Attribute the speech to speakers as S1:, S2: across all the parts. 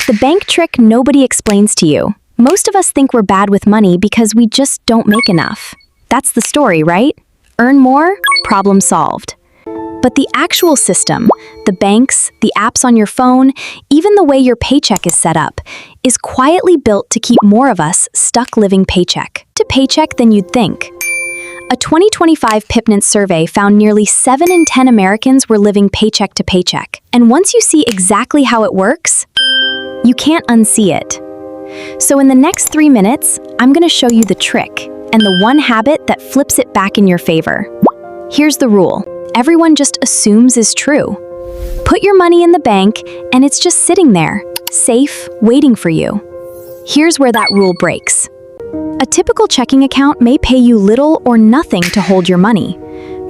S1: The bank trick nobody explains to you. Most of us think we're bad with money because we just don't make enough. That's the story, right? Earn more, problem solved. But the actual system, the banks, the apps on your phone, even the way your paycheck is set up, is quietly built to keep more of us stuck living paycheck to paycheck than you'd think. A 2025 PYMNTS survey found nearly 7 in 10 Americans were living paycheck to paycheck. And once you see exactly how it works, you can't unsee it. So in the next 3 minutes, I'm going to show you the trick and the one habit that flips it back in your favor. Here's the rule. Everyone just assumes is true. Put your money in the bank and it's just sitting there, safe, waiting for you. Here's where that rule breaks. A typical checking account may pay you little or nothing to hold your money.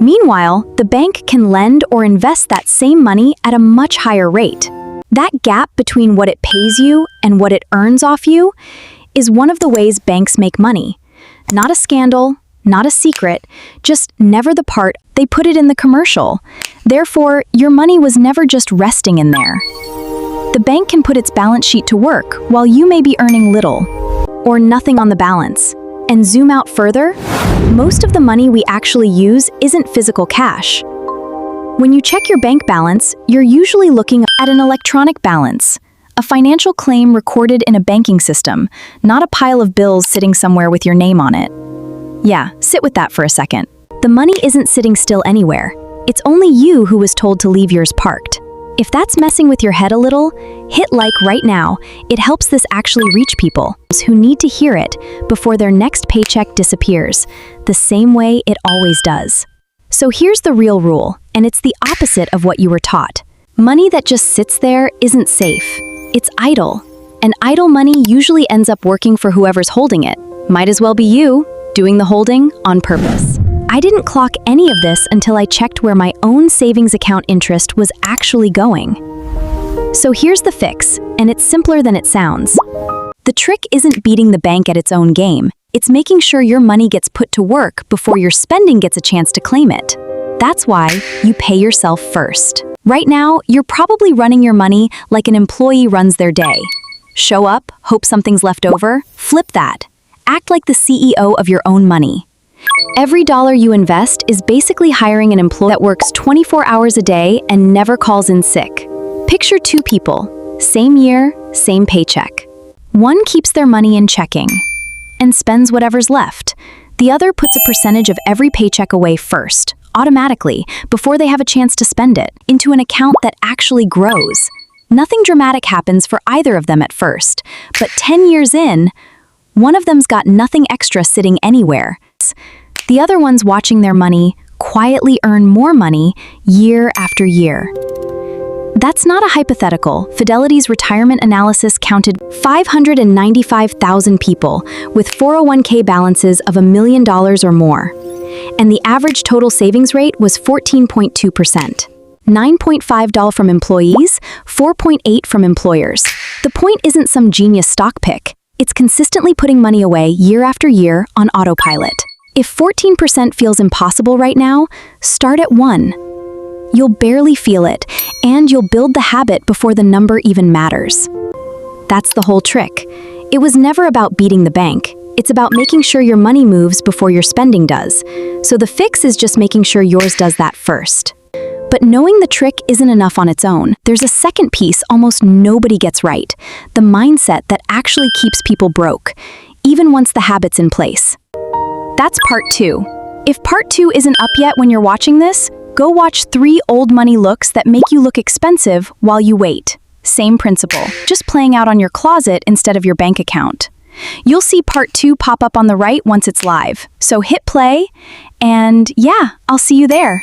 S1: Meanwhile, the bank can lend or invest that same money at a much higher rate. That gap between what it pays you and what it earns off you is one of the ways banks make money. Not a scandal, not a secret, just never the part they put it in the commercial. Therefore, your money was never just resting in there. The bank can put its balance sheet to work while you may be earning little or nothing on the balance. And zoom out further, most of the money we actually use isn't physical cash. When you check your bank balance, you're usually looking at an electronic balance, a financial claim recorded in a banking system, not a pile of bills sitting somewhere with your name on it. Yeah, sit with that for a second. The money isn't sitting still anywhere. It's only you who was told to leave yours parked. If that's messing with your head a little, hit like right now. It helps this actually reach people who need to hear it before their next paycheck disappears, the same way it always does. So here's the real rule, and it's the opposite of what you were taught. Money that just sits there isn't safe. It's idle. And idle money usually ends up working for whoever's holding it. Might as well be you, doing the holding on purpose. I didn't clock any of this until I checked where my own savings account interest was actually going. So here's the fix, and it's simpler than it sounds. The trick isn't beating the bank at its own game. It's making sure your money gets put to work before your spending gets a chance to claim it. That's why you pay yourself first. Right now, you're probably running your money like an employee runs their day. Show up, hope something's left over, flip that. Act like the CEO of your own money. Every dollar you invest is basically hiring an employee that works 24 hours a day and never calls in sick. Picture 2 people, same year, same paycheck. One keeps their money in checking and spends whatever's left. The other puts a percentage of every paycheck away first, automatically, before they have a chance to spend it, into an account that actually grows. Nothing dramatic happens for either of them at first, but 10 years in, one of them's got nothing extra sitting anywhere. The other one's watching their money quietly earn more money year after year. That's not a hypothetical. Fidelity's retirement analysis counted 595,000 people with 401k balances of $1 million or more. And the average total savings rate was 14.2%. 9.5% from employees, 4.8% from employers. The point isn't some genius stock pick. It's consistently putting money away year after year on autopilot. If 14% feels impossible right now, start at 1. You'll barely feel it, and you'll build the habit before the number even matters. That's the whole trick. It was never about beating the bank. It's about making sure your money moves before your spending does. So the fix is just making sure yours does that first. But knowing the trick isn't enough on its own. There's a second piece almost nobody gets right. The mindset that actually keeps people broke, even once the habit's in place. That's part 2. If part 2 isn't up yet when you're watching this, go watch 3 old money looks that make you look expensive while you wait. Same principle, just playing out on your closet instead of your bank account. You'll see part 2 pop up on the right once it's live. So hit play, and yeah, I'll see you there.